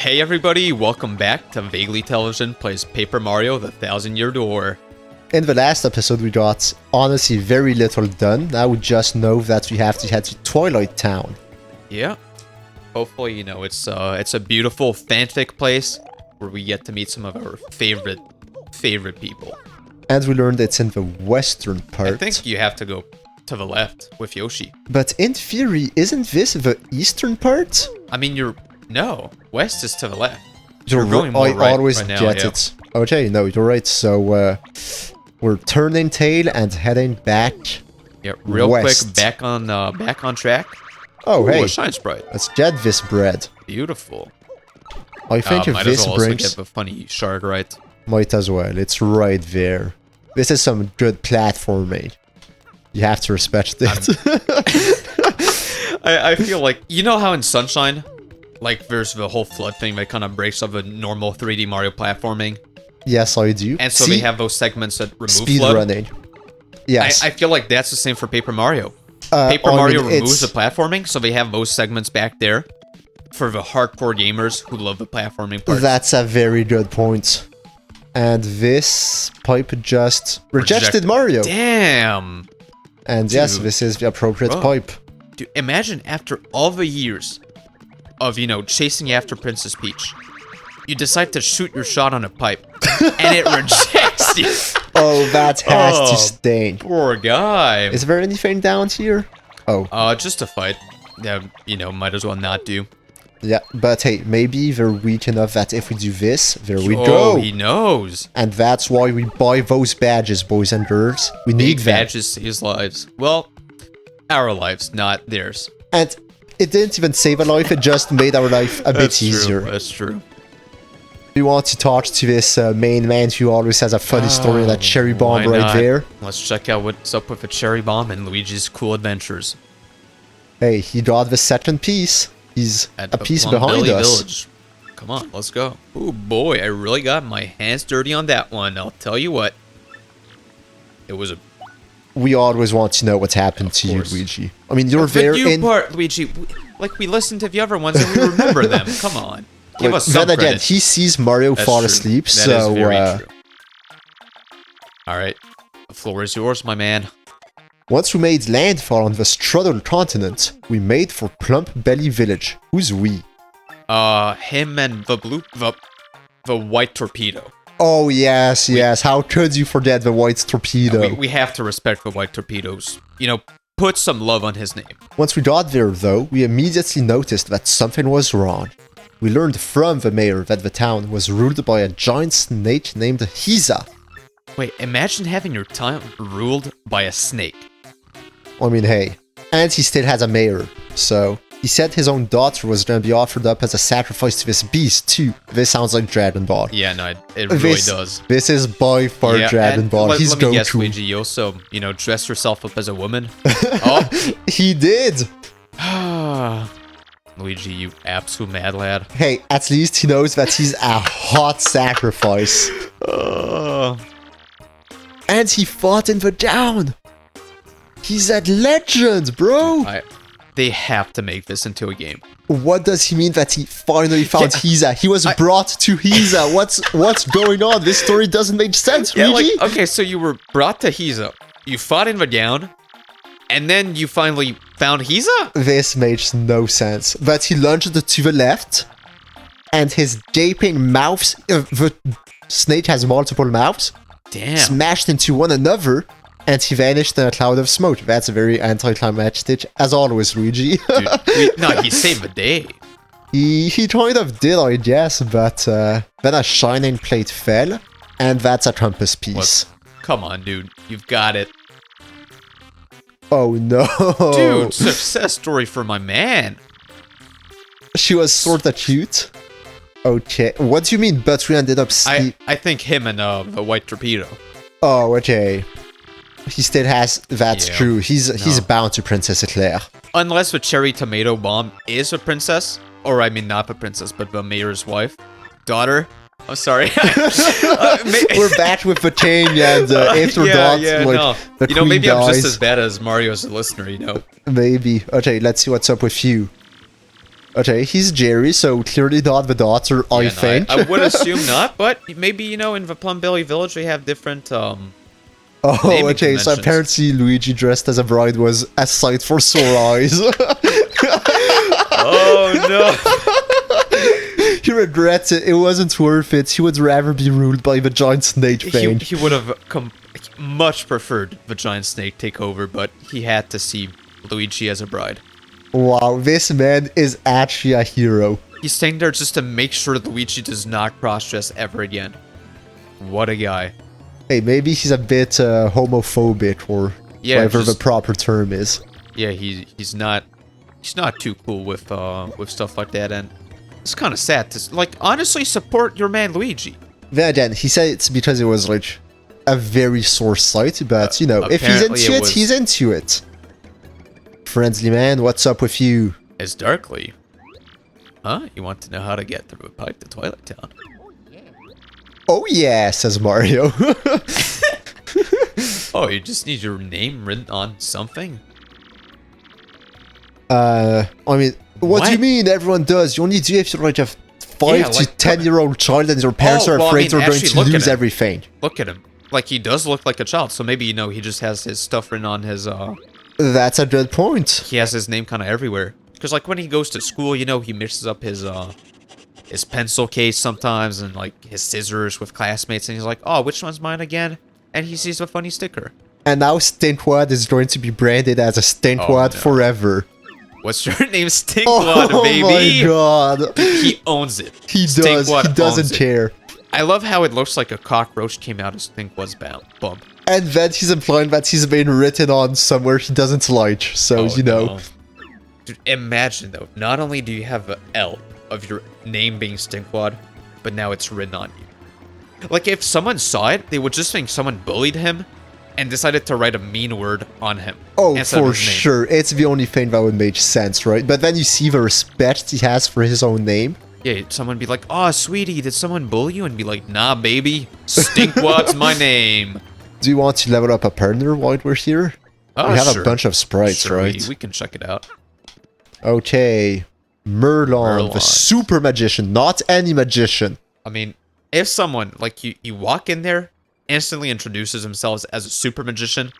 Hey everybody, welcome back to Vaguely Television plays Paper Mario: The Thousand-Year Door. In the last episode we got, honestly, very little done. Now we just know that we have to head to Twilight Town. Yeah. Hopefully, it's a beautiful fanfic place where we get to meet some of our favorite people. And we learned it's in the western part. I think you have to go to the left with Yoshi. But in theory, isn't this the eastern part? I mean, no, west is to the left. You're going more I always right now, get yeah. it. Okay, no, you're right. So we're turning tail and heading back. Yeah, real west. quick, back on track. Oh, Ooh, hey, a shine sprite. let's get this bread. Beautiful. I think if might this as well also brings, get the funny shark right. might as well. It's right there. This is some good platforming. You have to respect it. I feel like, you know how in Sunshine, like there's the whole flood thing that kind of breaks up the normal 3D Mario platforming? Yes, I do. And so See? they have those segments that remove Speed flood. running. Yes. I feel like that's the same for Paper Mario. Paper Mario removes the platforming, so they have those segments back there for the hardcore gamers who love the platforming part. That's a very good point. And this pipe just rejected Mario. Damn! And yes, this is the appropriate pipe. Dude, imagine after all the years of, chasing after Princess Peach, you decide to shoot your shot on a pipe, and it rejects you. Oh, that has to stain. Poor guy. Is there anything down here? Oh. Just a fight. Yeah, might as well not do. Yeah, but hey, maybe they're weak enough that if we do this, there we Oh, go. he knows. And that's why we buy those badges, boys and girls. We need Big them. badges save lives. Well, our lives, not theirs. And it didn't even save a life, it just made our life a bit easier. That's true. We want to talk to this main man who always has a funny story, that cherry bomb Why right not? there. Let's check out what's up with the cherry bomb and Luigi's cool adventures. Hey, he got the second piece. He's At a the piece Plum behind Belly us. Village. Come on, let's go. Oh boy, I really got my hands dirty on that one. I'll tell you what. It was a We always want to know what's happened to you, course. Luigi. I mean, you're the there new in... part, Luigi. Like we listened to the other ones and we remember them. Come on, give Look, us some then again, credit. he sees Mario That's fall true. asleep, That so... is very true. All right, the floor is yours, my man. Once we made landfall on the Strudel continent, we made for Plump Belly Village. Who's we? Him and the white torpedo. Oh, yes, yes. How could you forget the white torpedo? We have to respect the white torpedoes. Put some love on his name. Once we got there, though, we immediately noticed that something was wrong. We learned from the mayor that the town was ruled by a giant snake named Hiza. Wait, imagine having your town ruled by a snake. I mean, hey. And he still has a mayor, so... He said his own daughter was going to be offered up as a sacrifice to this beast, too. This sounds like Dragon Ball. Yeah, no, it really does. This is by far Dragon Ball. He's let me Goku. guess, Luigi, you also, dressed yourself up as a woman? Oh. He did! Luigi, you absolute mad lad. Hey, at least he knows that he's a hot sacrifice. And he fought in the down. He's a legend, bro. They have to make this into a game. What does he mean that he finally found Hiza? He was brought to Hiza. What's going on? This story doesn't make sense, Luigi. Okay, so you were brought to Hiza. You fought in the down, and then you finally found Hiza? This makes no sense. But he lunged to the left, and his gaping mouths, the snake has multiple mouths, smashed into one another, and he vanished in a cloud of smoke. That's very anticlimactic, as always, Luigi. Dude, no, he saved the day. He kind of did, I guess, but then a shining plate fell, and that's a compass piece. Come on, dude. You've got it. Oh no. Dude, success story for my man. She was sorta cute. Okay, what do you mean, but we ended up I think him and the white torpedo. Oh, okay. He still has... That's true. He's bound to Princess Eclair. Unless the cherry tomato bomb is a princess. Or, I mean, not the princess, but the mayor's wife. Daughter. I'm sorry. We're back with the chain and after that, the queen maybe dies. I'm just as bad as Mario as a listener, Maybe. Okay, let's see what's up with you. Okay, he's Jerry, so clearly not the daughter, I think. I would assume not, but maybe, you know, in the Plum Belly Village, they have different, Oh, okay, so apparently Luigi dressed as a bride was a sight for sore eyes. Oh, no. He regrets it. It wasn't worth it. He would rather be ruled by the giant snake thing. He would have much preferred the giant snake take over, but he had to see Luigi as a bride. Wow, this man is actually a hero. He's staying there just to make sure Luigi does not cross-dress ever again. What a guy. Hey, maybe he's a bit homophobic, or whatever the proper term is. Yeah, he's not too cool with stuff like that, and it's kind of sad to, like, honestly support your man Luigi. Then again, he said it's because it was, like, a very sore sight, but, you know, if he's into it, he's into it. Friendly man, what's up with you? It's Darkly. Huh? You want to know how to get through a pipe to Twilight Town? Oh yeah, says Mario. Oh, you just need your name written on something? I mean, what do you mean everyone does? You only do if you're like a 5 to 10-year-old child and your parents are afraid they're going to lose everything. Look at him. Like, he does look like a child, so maybe, you know, he just has his stuff written on his, That's a good point. He has his name kind of everywhere. Because, like, when he goes to school, you know, he mixes up his pencil case sometimes and, like, his scissors with classmates, and he's like, oh, which one's mine again? And he sees a funny sticker. And now Stinkwad is going to be branded as a Stinkwad forever. What's your name? Stinkwad, baby! Oh my god. He owns it. He does. He doesn't care. I love how it looks like a cockroach came out of Stinkwad's bum. And then he's implying that he's been written on somewhere he doesn't like, so, you know. No. Dude, imagine, though, not only do you have an L of your name being Stinkwad, but now it's written on you. Like, if someone saw it, they would just think someone bullied him and decided to write a mean word on him. Oh, for sure. It's the only thing that would make sense, right? But then you see the respect he has for his own name. Yeah, someone be like, oh, sweetie, did someone bully you? And be like, nah, baby, Stinkwad's my name. Do you want to level up a partner while we're here? Oh, we have a bunch of sprites, right? We can check it out. Okay. Merlon, the super magician, not any magician. I mean, if someone, like, you walk in there, instantly introduces themselves as a super magician,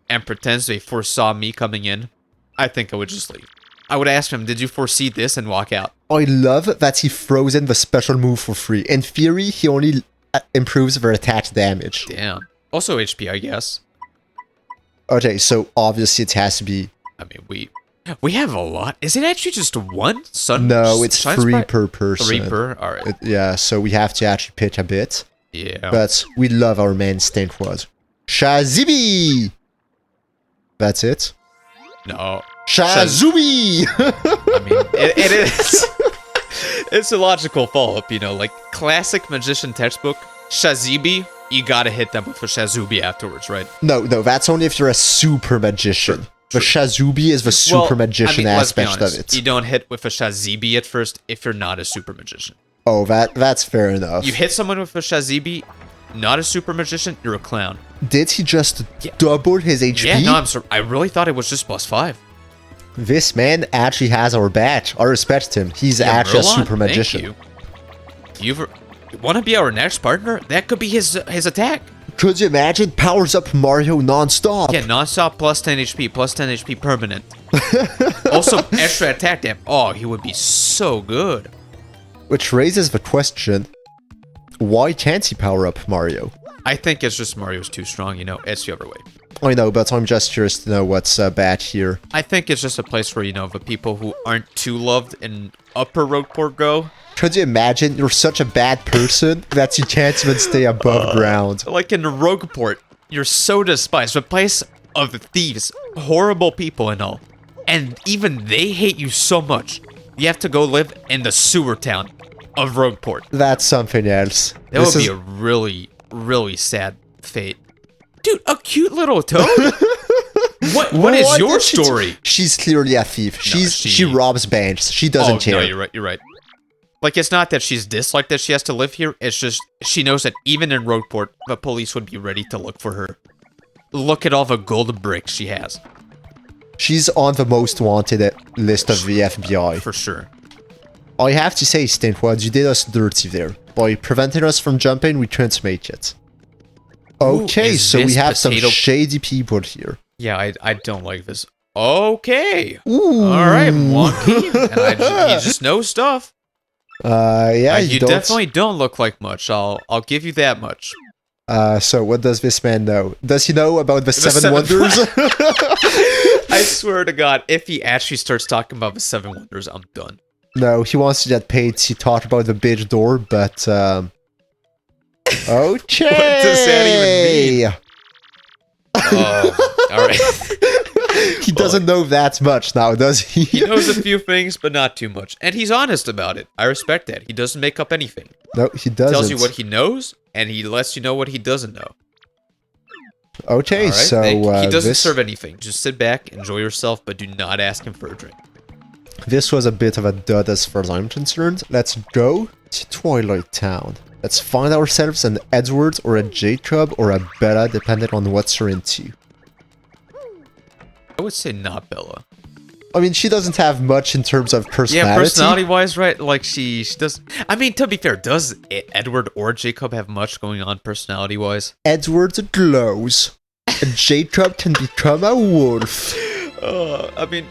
and pretends they foresaw me coming in, I think I would just leave. I would ask him, did you foresee this, and walk out. I love that he throws in the special move for free. In theory, he only improves their attack damage. Damn. Also HP, I guess. Okay, so obviously it has to be... I mean, we have a lot. Is it actually just one sun? No, it's 3 per person. 3 per? Alright. Yeah, so we have to actually pick a bit. Yeah. But we love our man Stinkwad. Shazibi! That's it? No. Shazubi! I mean, it is... It's a logical follow-up, you know, like classic magician textbook, Shazibi, you gotta hit them with a Shazubi afterwards, right? No, that's only if you're a super magician. Sure. The Shazubi is the super magician aspect of it. You don't hit with a Shazibi at first if you're not a super magician. Oh, that's fair enough. You hit someone with a Shazibi, not a super magician, you're a clown. Did he just double his HP? Yeah, no, I really thought it was just +5. This man actually has our badge. I respect him. He's actually a super magician. Thank you. You want to be our next partner? That could be his attack. Could you imagine? Powers up Mario non-stop. Yeah, non-stop plus 10 HP permanent. Also, extra attack damage. Oh, he would be so good. Which raises the question, why can't he power up Mario? I think it's just Mario's too strong, you know, it's the other way. I know, but I'm just curious to know what's bad here. I think it's just a place where, you know, the people who aren't too loved in Upper Rogueport go. Could you imagine you're such a bad person that you can't even stay above ground? Like in Rogueport, you're so despised. The place of the thieves, horrible people and all. And even they hate you so much. You have to go live in the sewer town of Rogueport. That's something else. That would be a really, really sad fate. Dude, a cute little toad? What is your story? She's clearly a thief. She robs banks. She doesn't care. No, you're right. Like, it's not that she's disliked that she has to live here. It's just, she knows that even in Rogueport, the police would be ready to look for her. Look at all the gold bricks she has. She's on the most wanted list of the FBI. For sure. I have to say, Stinkwad, you did us dirty there. By preventing us from jumping, we couldn't make it. Okay, so we have some shady people here. Yeah, I don't like this. Okay. Ooh. Alright, Wonky. You just know stuff. Yeah, you definitely don't look like much. I'll give you that much. So what does this man know? Does he know about the seven wonders? I swear to God, if he actually starts talking about the seven wonders, I'm done. No, he wants to get paid to talk about the big door, but okay. What does that even mean? Alright. He doesn't know that much now, does he? He knows a few things, but not too much. And he's honest about it. I respect that. He doesn't make up anything. No, he doesn't. He tells you what he knows, and he lets you know what he doesn't know. Okay, right, so he doesn't serve anything. Just sit back, enjoy yourself, but do not ask him for a drink. This was a bit of a dud as far as I'm concerned. Let's go to Twilight Town. Let's find ourselves an Edward or a Jacob or a Bella, depending on what you're into. I would say not Bella. I mean, she doesn't have much in terms of personality. Yeah, personality-wise, right? Like, she does... I mean, to be fair, does Edward or Jacob have much going on personality-wise? Edward glows. Jacob can become a wolf. I mean,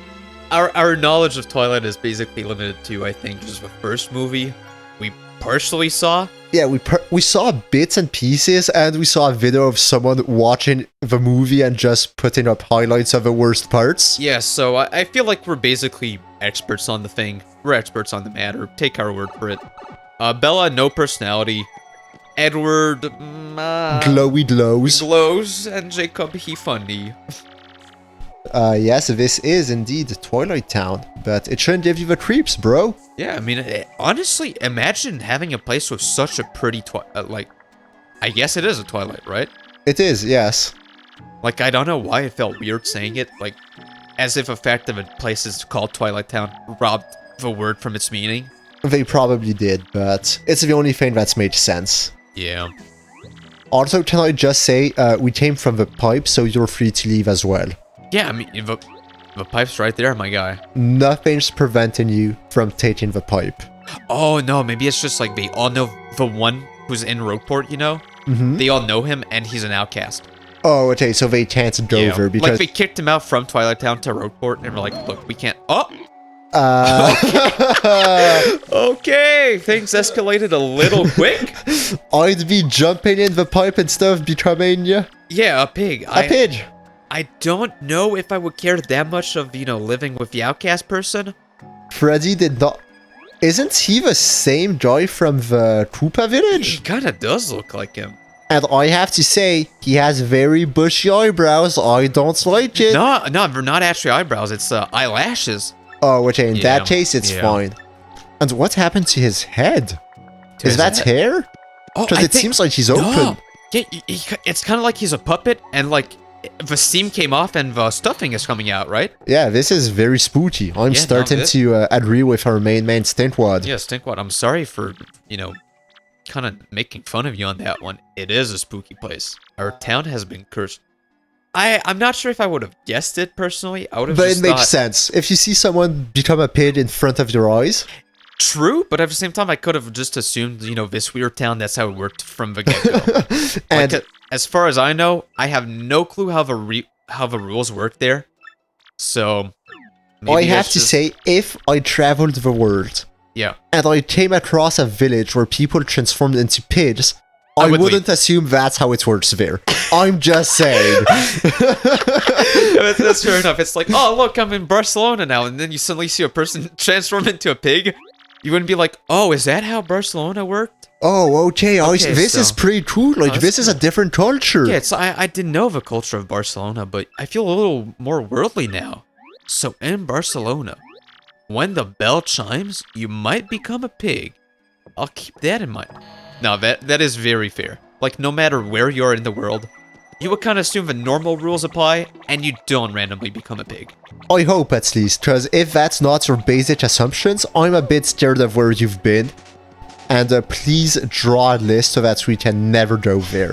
our knowledge of Twilight is basically limited to, I think, just the first movie we partially saw. Yeah, we saw bits and pieces, and we saw a video of someone watching the movie and just putting up highlights of the worst parts. Yeah, so I feel like we're basically experts on the thing. We're experts on the matter. Take our word for it. Bella, no personality. Edward, glowy glows. Glows, and Jacob, he funny. Yes, this is indeed Twilight Town, but it shouldn't give you the creeps, bro. Yeah, I mean, honestly, imagine having a place with such a pretty like, I guess it is a Twilight, right? It is, yes. Like, I don't know why it felt weird saying it, like, as if the fact that a place is called Twilight Town robbed the word from its meaning. They probably did, but it's the only thing that's made sense. Yeah. Also, can I just say, we came from the pipe, so you're free to leave as well. Yeah, I mean, the pipe's right there, my guy. Nothing's preventing you from taking the pipe. Oh, no, maybe it's just like they all know the one who's in Rogueport, you know? Mm-hmm. They all know him, and he's an outcast. Oh, okay, so they can't go over because... Like, they kicked him out from Twilight Town to Rogueport, and we're like, look, we can't... Oh! Okay, things escalated a little quick. I'd be jumping in the pipe instead of becoming... Yeah, a pig. A pig! I don't know if I would care that much of, you know, living with the outcast person. Freddy did not... Isn't he the same guy from the Koopa village? He kind of does look like him. And I have to say, he has very bushy eyebrows. I don't like it. No, they're not actually eyebrows. It's eyelashes. Oh, okay, in that case, it's fine. And what happened to his head? Is that hair? Oh, because it seems like he's open. No. Yeah, it's kind of like he's a puppet, and like the steam came off and the stuffing is coming out, right? Yeah, this is very spooky. I'm starting to agree with our main man, Stinkwad. Yeah, Stinkwad, I'm sorry for, you know, kind of making fun of you on that one. It is a spooky place. Our town has been cursed. I'm not sure if I would have guessed it personally. I would have. But it makes sense. If you see someone become a pig in front of your eyes. True, but at the same time, I could have just assumed, you know, this weird town, that's how it worked from the get-go. And like, as far as I know, I have no clue how the rules work there. So, I have to say, if I traveled the world, and I came across a village where people transformed into pigs, I wouldn't assume that's how it works there. I'm just saying. That's fair enough. It's like, oh, look, I'm in Barcelona now, and then you suddenly see a person transform into a pig. You wouldn't be like, oh, is that how Barcelona worked? Oh, okay. This is pretty cool. Like, this is a different culture. Yeah, I didn't know the culture of Barcelona, but I feel a little more worldly now. So in Barcelona, when the bell chimes, you might become a pig. I'll keep that in mind. Now, that is very fair. Like, no matter where you are in the world, you would kind of assume the normal rules apply, and you don't randomly become a pig. I hope, at least, because if that's not your basic assumptions, I'm a bit scared of where you've been. And please draw a list so that we can never go there.